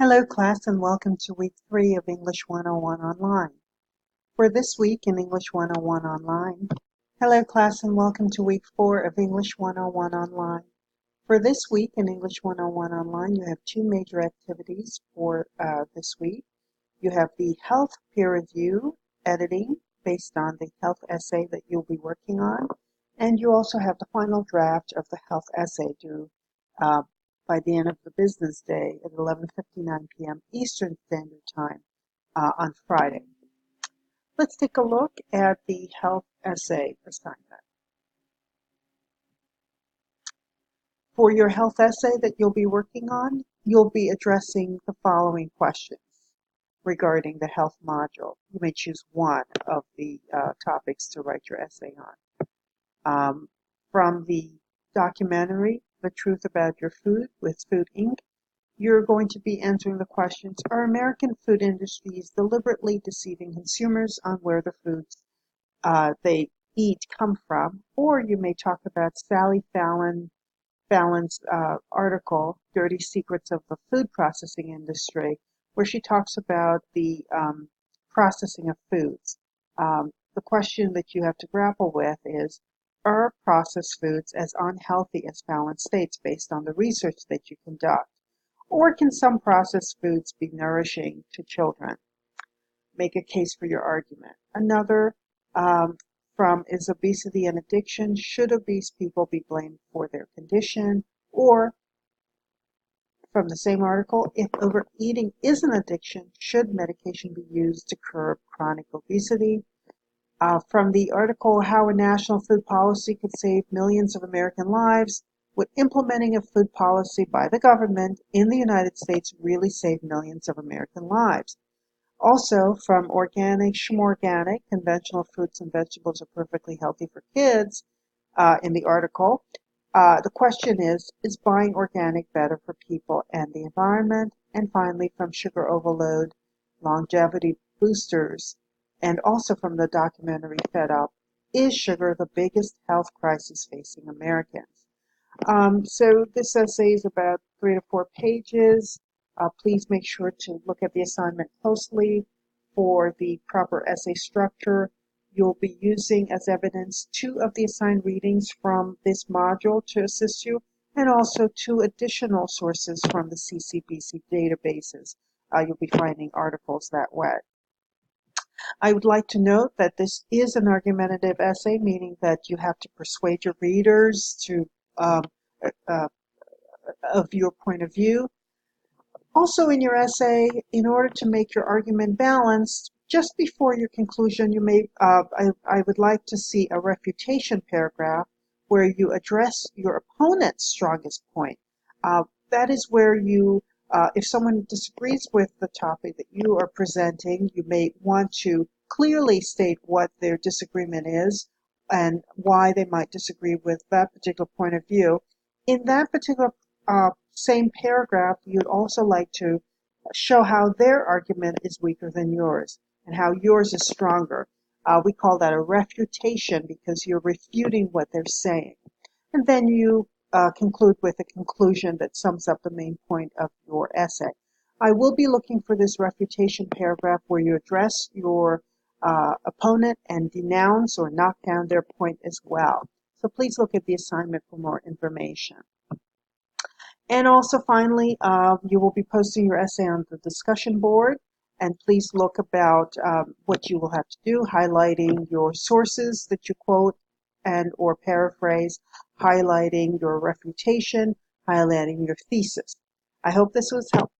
Hello class and welcome to week 3 of English 101 Online. For this week in English 101 Online, hello class and welcome to week 4 of English 101 Online. For this week in English 101 Online, you have two major activities for this week. You have the health peer review editing based on the health essay that you'll be working on, and you also have the final draft of the health essay due by the end of the business day at 11:59 p.m. Eastern Standard Time on Friday. Let's take a look at the health essay assignment. For your health essay that you'll be working on, you'll be addressing the following questions regarding the health module. You may choose one of the topics to write your essay on. From the documentary, The Truth About Your Food with Food Inc., you're going to be answering the questions, are American food industries deliberately deceiving consumers on where the foods they eat come from? Or you may talk about Sally Fallon's article, Dirty Secrets of the Food Processing Industry, where she talks about the processing of foods. The question that you have to grapple with is, are processed foods as unhealthy as Fallon states based on the research that you conduct? Or can some processed foods be nourishing to children? Make a case for your argument. Another from is obesity an addiction? Should obese people be blamed for their condition? Or from the same article, if overeating is an addiction, should medication be used to curb chronic obesity? From the article, How a National Food Policy Could Save Millions of American Lives, would implementing a food policy by the government in the United States really save millions of American lives? Also, from Organic Schmorganic, Conventional Fruits and Vegetables Are Perfectly Healthy for Kids, in the article, the question is buying organic better for people and the environment? And finally, from Sugar Overload, Longevity Boosters, and also from the documentary Fed Up, is sugar the biggest health crisis facing Americans? So this essay is about 3 to 4 pages. Please make sure to look at the assignment closely for the proper essay structure. You'll be using as evidence 2 of the assigned readings from this module to assist you, and also 2 additional sources from the CCBC databases. You'll be finding articles that way. I would like to note that this is an argumentative essay, meaning that you have to persuade your readers to of your point of view. Also in your essay, in order to make your argument balanced, just before your conclusion, you may I would like to see a refutation paragraph where you address your opponent's strongest point. That is where you, if someone disagrees with the topic that you are presenting, you may want to clearly state what their disagreement is and why they might disagree with that particular point of view. In that particular same paragraph, you'd also like to show how their argument is weaker than yours and how yours is stronger. We call that a refutation because you're refuting what they're saying. And then you conclude with a conclusion that sums up the main point of your essay. I will be looking for this refutation paragraph where you address your opponent and denounce or knock down their point as well. So please look at the assignment for more information. And also finally, you will be posting your essay on the discussion board, and please look about what you will have to do, highlighting your sources that you quote and or paraphrase, highlighting your refutation, highlighting your thesis. I hope this was helpful.